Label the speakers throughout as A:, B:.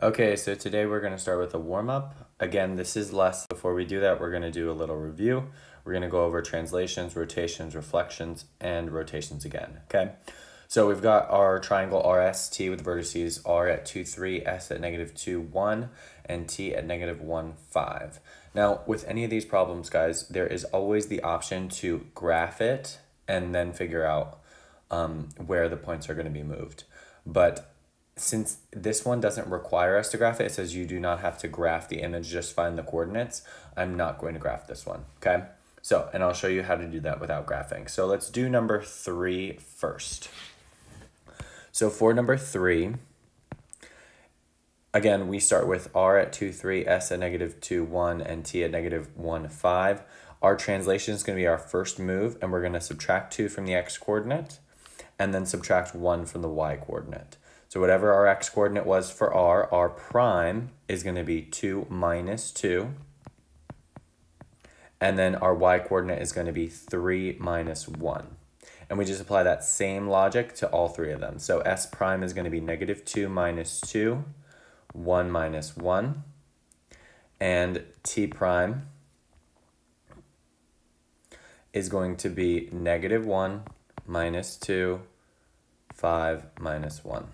A: Okay, so today we're going to start with a warm-up. Again, this is less. Before we do that, we're going to do a little review. We're going to go over translations, rotations, reflections, and rotations again, okay? So we've got our triangle RST with vertices R at 2, 3, S at negative 2, 1, and T at negative 1, 5. Now, with any of these problems, guys, there is always the option to graph it and then figure out where the points are going to be moved. But since this one doesn't require us to graph it, it says you do not have to graph the image, just find the coordinates. I'm not going to graph this one, okay? So, and I'll show you how to do that without graphing. So let's do number 3 first. So for number 3, again, we start with R at 2, 3, S at negative 2, 1, and T at negative 1, 5. Our translation is going to be our first move, and we're going to subtract 2 from the X coordinate, and then subtract 1 from the Y coordinate. So whatever our X coordinate was for R prime is going to be 2 minus 2. And then our Y coordinate is going to be 3 minus 1. And we just apply that same logic to all three of them. So S prime is going to be negative 2 minus 2, 1 minus 1. And T prime is going to be negative 1 minus 2, 5 minus 1.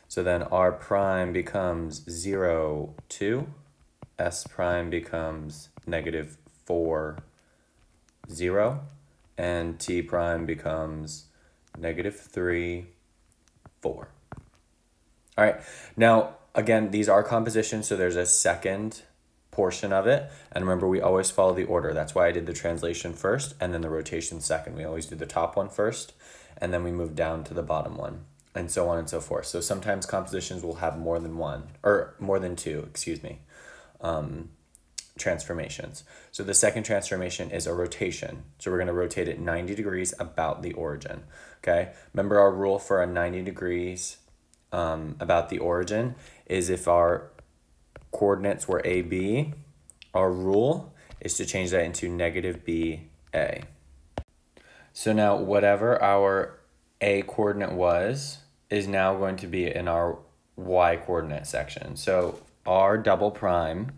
A: So then R prime becomes 0, 2. S prime becomes negative 4, 0. And T prime becomes negative 3, 4. All right, now, again, these are compositions, so there's a second portion of it. And remember, we always follow the order. That's why I did the translation first and then the rotation second. We always do the top one first, and then we move down to the bottom one, and so on and so forth. So sometimes compositions will have more than one, or more than two, excuse me, transformations. So the second transformation is a rotation. So we're going to rotate it 90 degrees about the origin, okay? Remember our rule for a 90 degrees about the origin is if our coordinates were A, B, our rule is to change that into negative B, A. So now whatever our A coordinate was is now going to be in our Y coordinate section. So R double prime,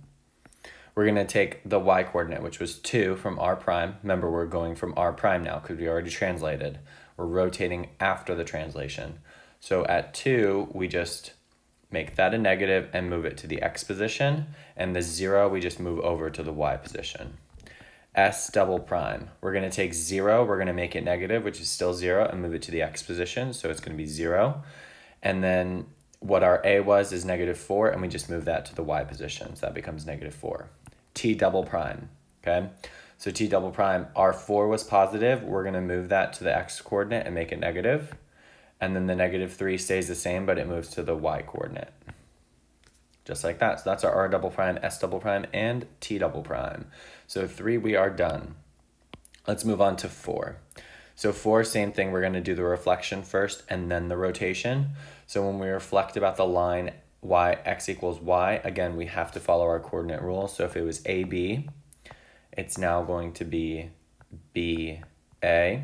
A: we're going to take the Y coordinate, which was 2 from R prime. Remember, we're going from R prime now because we already translated. We're rotating after the translation. So at 2, we just make that a negative and move it to the X position. And the 0, we just move over to the Y position. S double prime, we're going to take 0, we're going to make it negative, which is still 0, and move it to the X position. So it's going to be 0. And then what our A was is negative 4, and we just move that to the Y position. So that becomes negative 4. T double prime, okay? So T double prime, our 4 was positive. We're going to move that to the X coordinate and make it negative. And then the negative 3 stays the same, but it moves to the Y coordinate. Just like that. So that's our R double prime, S double prime, and T double prime. So 3, we are done. Let's move on to 4. So 4, same thing. We're going to do the reflection first and then the rotation. So when we reflect about the line y, x equals y, again, we have to follow our coordinate rule. So if it was AB, it's now going to be BA.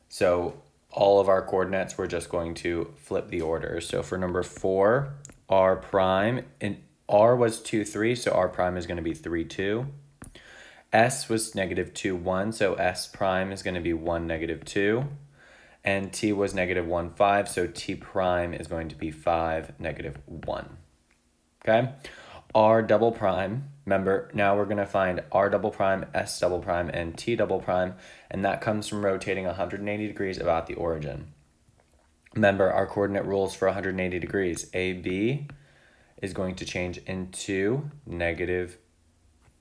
A: So all of our coordinates, we're just going to flip the order. So for number 4, R prime, and R was 2, 3, so R prime is going to be 3, 2. S was negative 2, 1, so S prime is going to be 1, negative 2. And T was negative 1, 5, so T prime is going to be 5, negative 1. Okay? R double prime, remember, now we're going to find R double prime, S double prime, and T double prime, and that comes from rotating 180 degrees about the origin. Remember, our coordinate rules for 180 degrees. AB is going to change into negative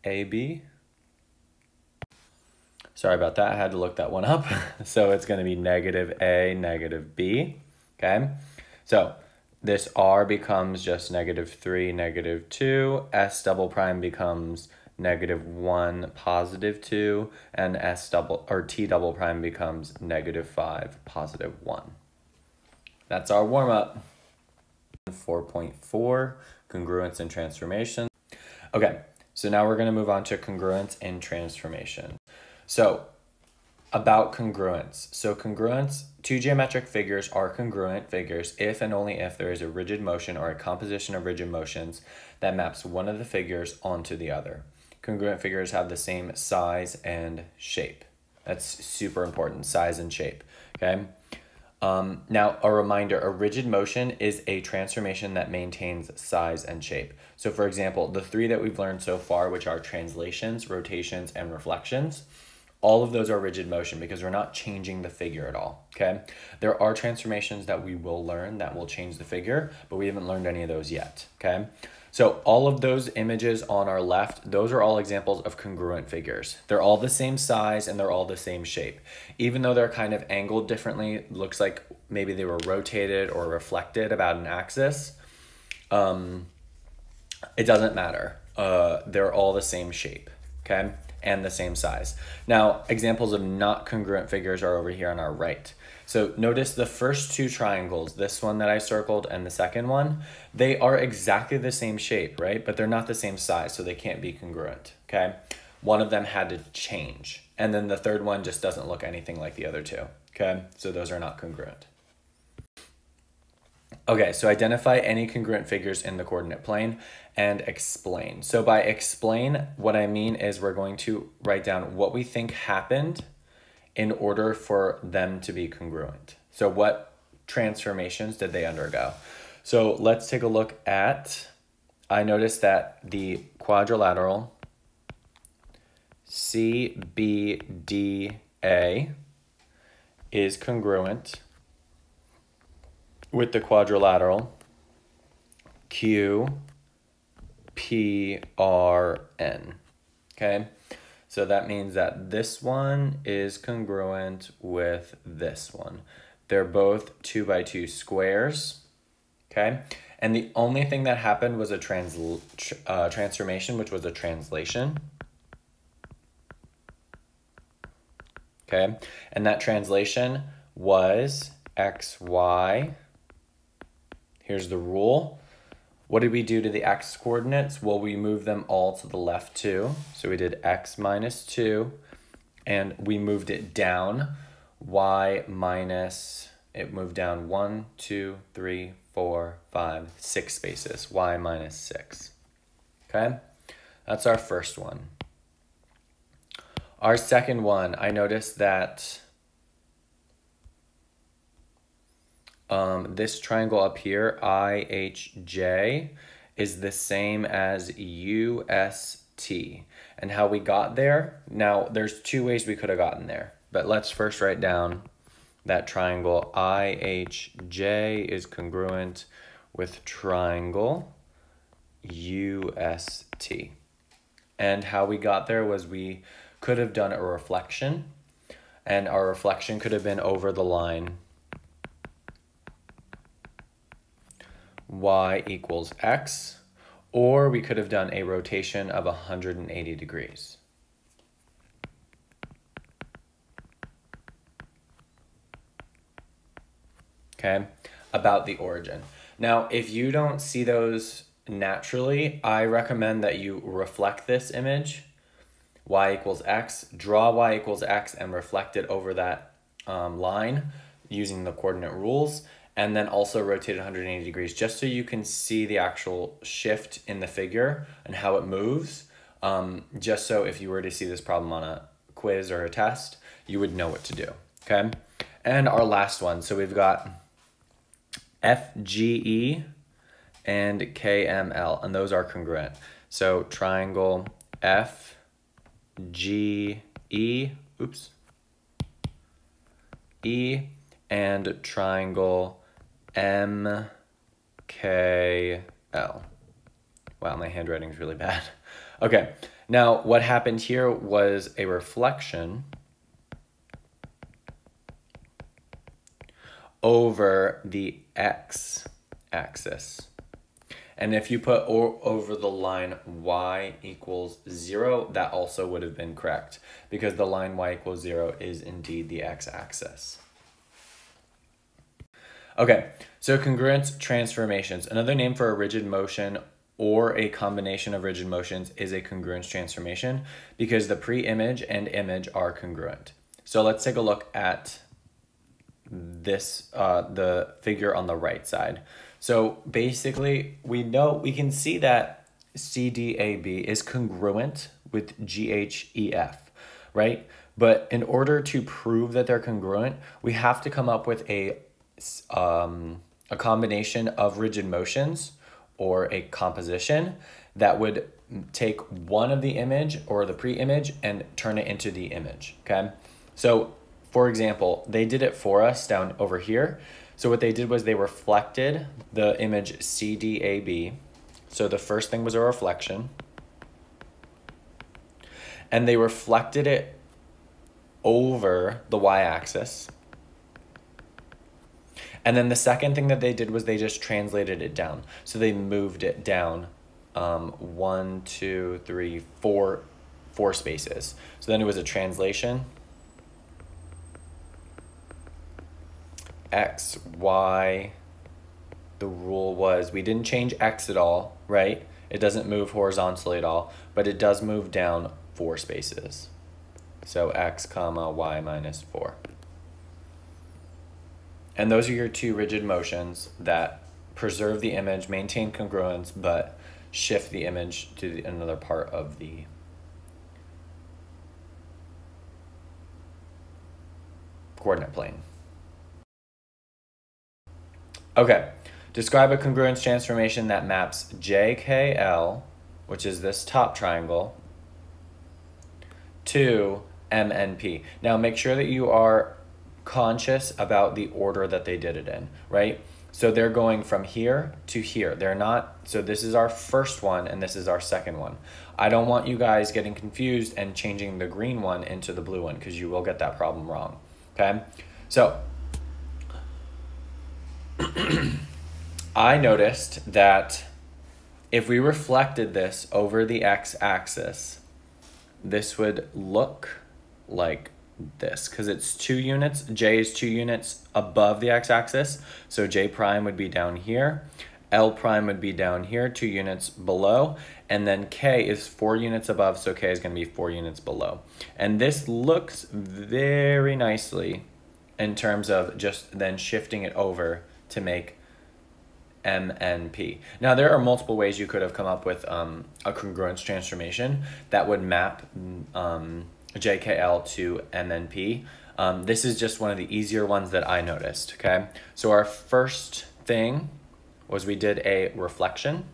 A: AB. Sorry about that, I had to look that one up. So it's going to be negative A, negative B, okay? So this R becomes just negative 3, negative 2. S double prime becomes negative 1, positive 2. And T double prime becomes negative 5, positive 1. That's our warm-up. 4.4, Congruence and Transformation. Okay, so now we're going to move on to Congruence and Transformation. So About congruence. So congruence, two geometric figures are congruent figures if and only if there is a rigid motion or a composition of rigid motions that maps one of the figures onto the other. Congruent figures have the same size and shape. That's super important, size and shape, okay? Now, a reminder, a rigid motion is a transformation that maintains size and shape. So for example, the three that we've learned so far, which are translations, rotations, and reflections, all of those are rigid motion because we're not changing the figure at all, okay? There are transformations that we will learn that will change the figure, but we haven't learned any of those yet, okay? So all of those images on our left, those are all examples of congruent figures. They're all the same size and they're all the same shape. Even though they're kind of angled differently, looks like maybe they were rotated or reflected about an axis, it doesn't matter. They're all the same shape, okay? And the same size. Now, examples of not congruent figures are over here on our right. So notice the first two triangles, this one that I circled and the second one, they are exactly the same shape, right? But they're not the same size, so they can't be congruent, okay? One of them had to change. And then the third one just doesn't look anything like the other two, okay? So those are not congruent. Okay, so identify any congruent figures in the coordinate plane and explain. So by explain, what I mean is we're going to write down what we think happened in order for them to be congruent. So what transformations did they undergo? So let's take a look at, I noticed that the quadrilateral CBDA is congruent with the quadrilateral QPRN. Okay, so that means that this one is congruent with this one. They're both 2 by 2 squares. Okay, and the only thing that happened was a transformation, which was a translation. Okay, and that translation was XY. Here's the rule. What did we do to the x coordinates? Well, we moved them all to the left too. So we did x minus 2, and we moved it down. Y minus, it moved down 1, 2, 3, 4, 5, 6 spaces. Y minus 6. Okay, that's our first one. Our second one, I noticed that this triangle up here, IHJ, is the same as UST. And how we got there, now there's two ways we could have gotten there, but let's first write down that triangle IHJ is congruent with triangle UST. And how we got there was we could have done a reflection, and our reflection could have been over the line y equals x, or we could have done a rotation of 180 degrees. Okay, about the origin. Now, if you don't see those naturally, I recommend that you reflect this image, y equals x, draw y equals x and reflect it over that line using the coordinate rules, and then also rotate 180 degrees just so you can see the actual shift in the figure and how it moves. Just so if you were to see this problem on a quiz or a test, you would know what to do, okay? And our last one, so we've got FGE and KML, and those are congruent. So triangle FGE, oops, E, and triangle MKL. Wow, my handwriting is really bad. Okay, now what happened here was a reflection over the x-axis. And if you put over the line y equals 0, that also would have been correct because the line y equals 0 is indeed the x-axis. Okay, so congruence transformations. Another name for a rigid motion or a combination of rigid motions is a congruence transformation because the pre-image and image are congruent. So let's take a look at this, the figure on the right side. So basically we can see that CDAB is congruent with GHEF, right? But in order to prove that they're congruent, we have to come up with a combination of rigid motions or a composition that would take one of the image or the pre-image and turn it into the image, okay? So for example, they did it for us down over here. So what they did was they reflected the image CDAB. So the first thing was a reflection. And they reflected it over the y-axis. And then the second thing that they did was they just translated it down. So they moved it down 1, 2, 3, 4 spaces. So then it was a translation. X, Y, the rule was we didn't change X at all, right? It doesn't move horizontally at all, but it does move down 4 spaces. So X comma Y minus 4. And those are your two rigid motions that preserve the image, maintain congruence, but shift the image to another part of the coordinate plane. Okay, describe a congruence transformation that maps JKL, which is this top triangle, to MNP. Now make sure that you are conscious about the order that they did it in, right? So they're going from here to here. They're not, so this is our first one and this is our second one. I don't want you guys getting confused and changing the green one into the blue one because you will get that problem wrong, okay? So I noticed that if we reflected this over the x-axis, this would look like this because it's 2 units. J is 2 units above the x-axis, so J prime would be down here. L prime would be down here, 2 units below, and then K is 4 units above, so K is going to be 4 units below. And this looks very nicely in terms of just then shifting it over to make MNP. Now there are multiple ways you could have come up with a congruence transformation that would map JKL to MNP. This is just one of the easier ones that I noticed, okay? So our first thing was we did a reflection.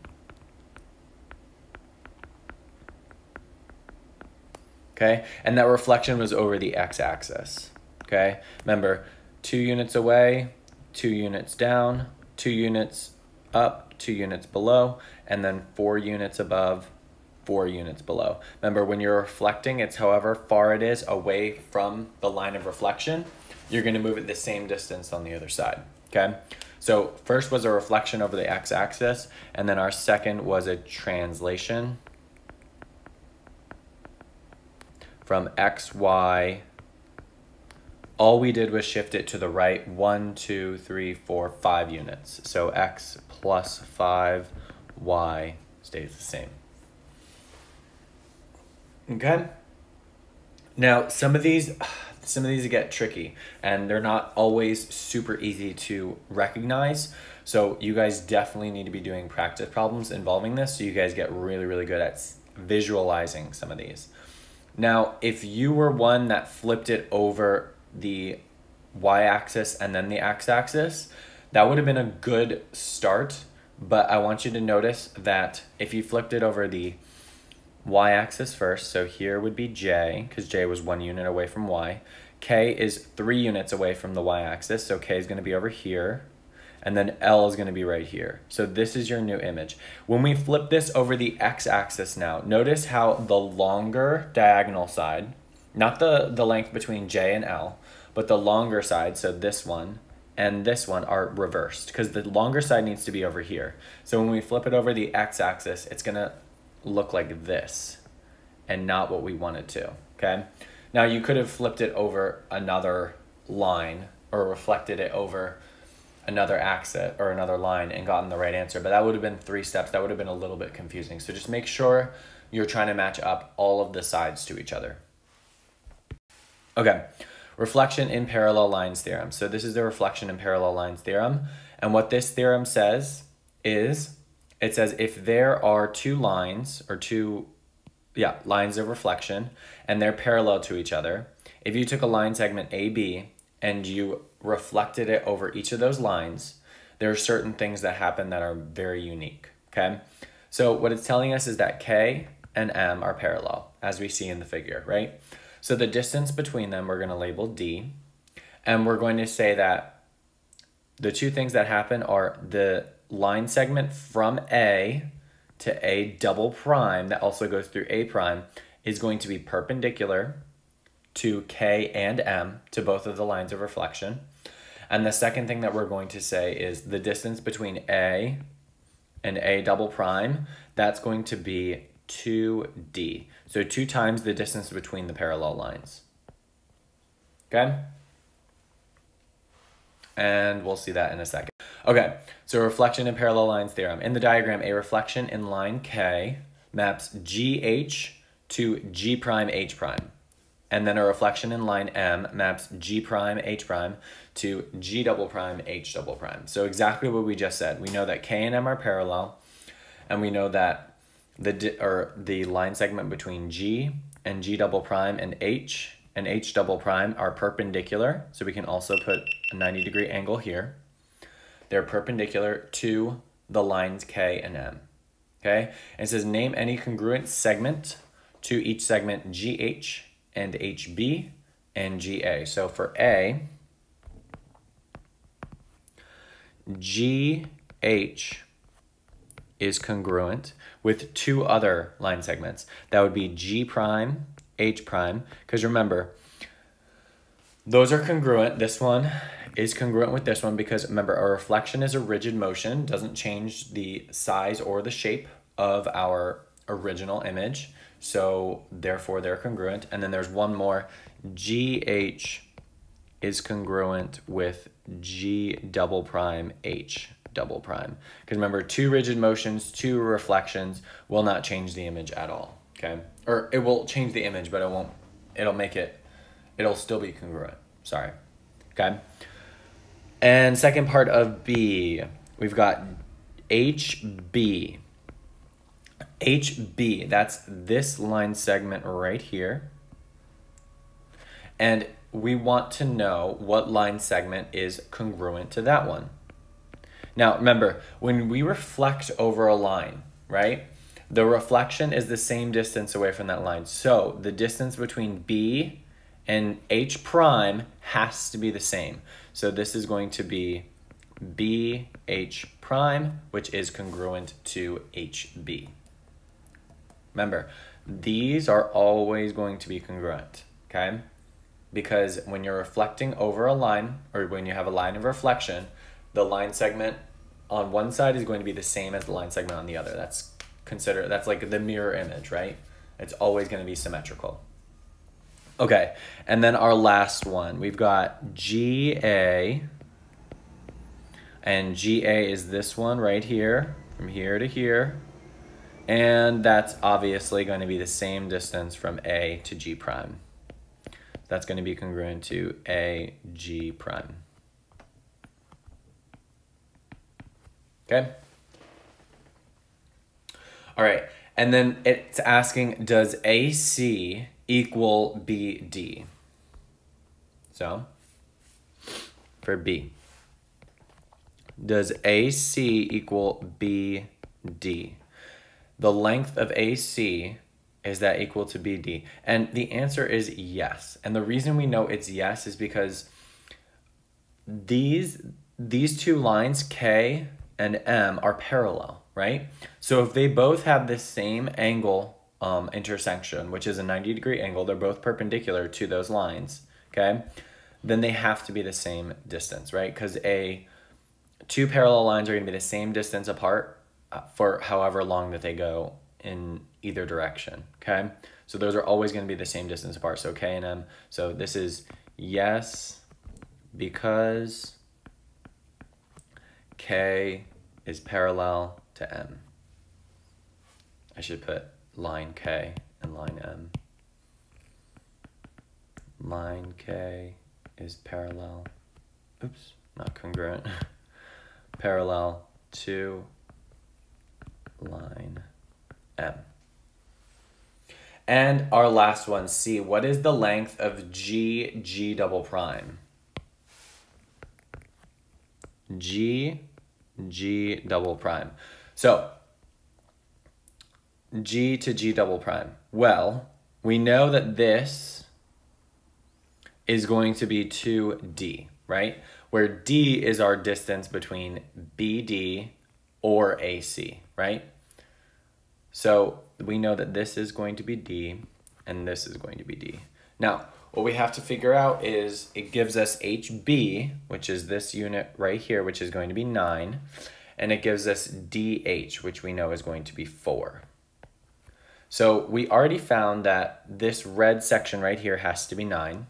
A: Okay, and that reflection was over the x-axis, okay? Remember, 2 units away, 2 units down, 2 units up, 2 units below, and then 4 units above, 4 units below. Remember, when you're reflecting, it's however far it is away from the line of reflection, you're going to move it the same distance on the other side, okay? So first was a reflection over the x-axis, and then our second was a translation from x, y. All we did was shift it to the right 1, 2, 3, 4, 5 units. So x plus 5, y stays the same. Okay. Now some of these get tricky and they're not always super easy to recognize. So you guys definitely need to be doing practice problems involving this so you guys get really, really good at visualizing some of these. Now, if you were one that flipped it over the y-axis and then the x-axis, that would have been a good start, but I want you to notice that if you flipped it over the y-axis first, so here would be J, because J was 1 unit away from Y. K is 3 units away from the y-axis, so K is going to be over here, and then L is going to be right here. So this is your new image. When we flip this over the x-axis now, notice how the longer diagonal side, not the length between J and L, but the longer side, so this one and this one are reversed, because the longer side needs to be over here. So when we flip it over the x-axis, it's going to look like this and not what we wanted to, okay? Now you could have flipped it over another line or reflected it over another axis or another line and gotten the right answer, but that would have been 3 steps. That would have been a little bit confusing. So just make sure you're trying to match up all of the sides to each other. Okay, reflection in parallel lines theorem. So this is the reflection in parallel lines theorem. And what this theorem says is, it says if there are two lines or lines of reflection and they're parallel to each other, if you took a line segment AB and you reflected it over each of those lines, there are certain things that happen that are very unique, okay? So what it's telling us is that K and M are parallel, as we see in the figure, right? So the distance between them we're going to label D, and we're going to say that the two things that happen are the line segment from A to A double prime that also goes through A prime is going to be perpendicular to K and M, to both of the lines of reflection. And the second thing that we're going to say is the distance between A and A double prime, that's going to be 2D. So 2 times the distance between the parallel lines. Okay? And we'll see that in a second. Okay, so reflection in parallel lines theorem. In the diagram, a reflection in line K maps GH to G prime H prime. And then a reflection in line M maps G prime H prime to G double prime H double prime. So exactly what we just said. We know that K and M are parallel, and we know that the line segment between G and G double prime and H double prime are perpendicular. So we can also put a 90-degree angle here. They're perpendicular to the lines K and M. Okay? And it says name any congruent segment to each segment GH and HB and GA. So for A, GH is congruent with 2 other line segments. That would be G prime, H prime, because remember, those are congruent. This one is congruent with this one because remember, our reflection is a rigid motion, doesn't change the size or the shape of our original image. So therefore they're congruent. And then there's one more, GH is congruent with G double prime H double prime. Because remember, 2 rigid motions, 2 reflections will not change the image at all, okay? Or it will change the image, but it'll still be congruent, sorry, okay? And second part of B, we've got HB. HB, that's this line segment right here. And we want to know what line segment is congruent to that one. Now, remember, when we reflect over a line, right, the reflection is the same distance away from that line. So the distance between B and H prime has to be the same. So this is going to be BH prime, which is congruent to HB. Remember, these are always going to be congruent, okay? Because when you're reflecting over a line, or when you have a line of reflection, the line segment on one side is going to be the same as the line segment on the other. That's like the mirror image, right? It's always going to be symmetrical. Okay, and then our last one, we've got GA, and GA is this one right here, from here to here. And that's obviously going to be the same distance from A to G prime. That's going to be congruent to A, G prime. Okay? All right, and then it's asking, does AC equal BD? So, for B, does AC equal BD? The length of AC, is that equal to BD? And the answer is yes. And the reason we know it's yes is because these 2 lines, K and M, are parallel, right? So if they both have the same angle intersection, which is a 90-degree angle, they're both perpendicular to those lines, okay? Then they have to be the same distance, right? Because 2 parallel lines are going to be the same distance apart for however long that they go in either direction, okay? So those are always going to be the same distance apart, so K and M. So this is yes, because K is parallel to M. I should put line K and line M. Line K is parallel, oops, not congruent, parallel to line M. And our last one, C, what is the length of G double prime? G double prime. So, G to G double prime. Well, we know that this is going to be 2D, right? Where D is our distance between BD or AC, right? So we know that this is going to be D and this is going to be D. Now, what we have to figure out is it gives us HB, which is this unit right here, which is going to be 9, and it gives us DH, which we know is going to be 4. So we already found that this red section right here has to be 9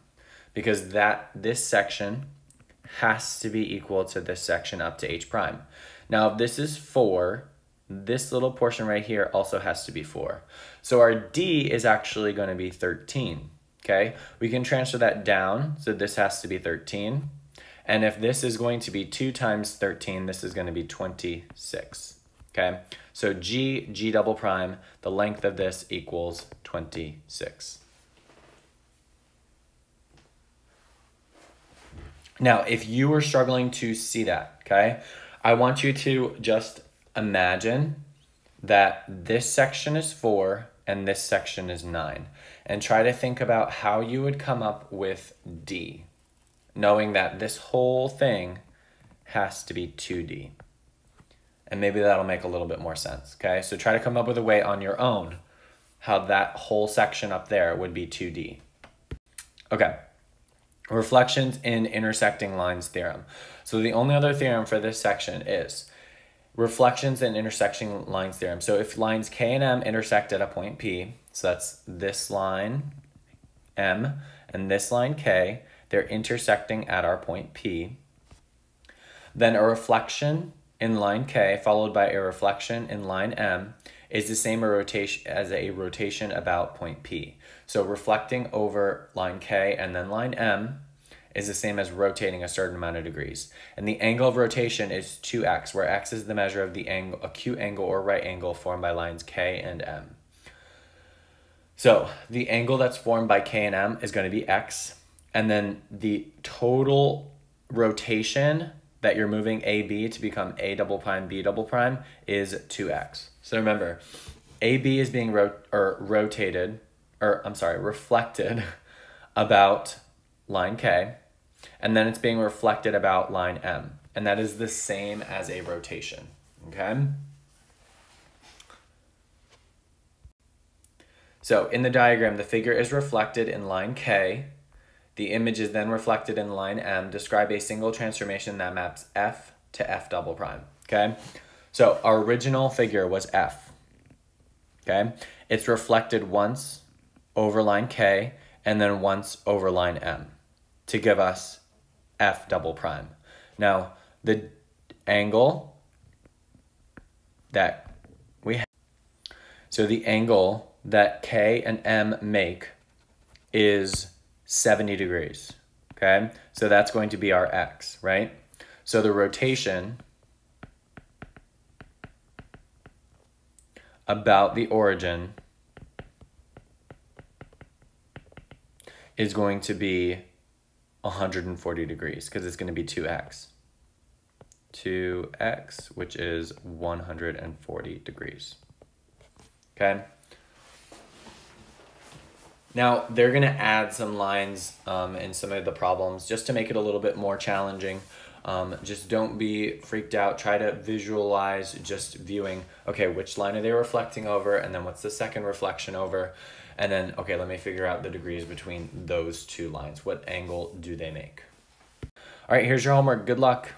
A: because this section has to be equal to this section up to H prime. Now, if this is 4, this little portion right here also has to be 4. So our D is actually going to be 13, okay? We can transfer that down, so this has to be 13. And if this is going to be 2 times 13, this is going to be 26, okay? So G double prime, the length of this equals 26. Now, if you were struggling to see that, okay, I want you to just imagine that this section is 4 and this section is 9, and try to think about how you would come up with D, knowing that this whole thing has to be 2D. And maybe that'll make a little bit more sense, okay? So try to come up with a way on your own how that whole section up there would be 2D. Okay. Reflections in intersecting lines theorem. So the only other theorem for this section is reflections in intersecting lines theorem. So if lines K and M intersect at a point P, so that's this line M and this line K, they're intersecting at our point P, then a reflection in line K followed by a reflection in line M is the same as a rotation about point P. So reflecting over line K and then line M is the same as rotating a certain amount of degrees. And the angle of rotation is 2x, where x is the measure of the angle, acute angle or right angle formed by lines K and M. So the angle that's formed by K and M is going to be x, and then the total rotation that you're moving AB to become A double prime, B double prime is 2x. So remember, AB is being reflected about line K, and then it's being reflected about line M, and that is the same as a rotation, okay? So in the diagram, the figure is reflected in line K. The image is then reflected in line M. Describe a single transformation that maps F to F double prime, okay? So our original figure was F, okay? It's reflected once over line K and then once over line M to give us F double prime. Now, the angle that we have, so the angle that K and M make is 70 degrees, okay? So that's going to be our X, right? So the rotation about the origin is going to be 140 degrees because it's going to be 2x. 2x, which is 140 degrees, okay? Now, they're going to add some lines in some of the problems just to make it a little bit more challenging. Just don't be freaked out. Try to visualize just viewing, okay, which line are they reflecting over, and then what's the second reflection over, and then, okay, let me figure out the degrees between those two lines. What angle do they make? All right, here's your homework. Good luck.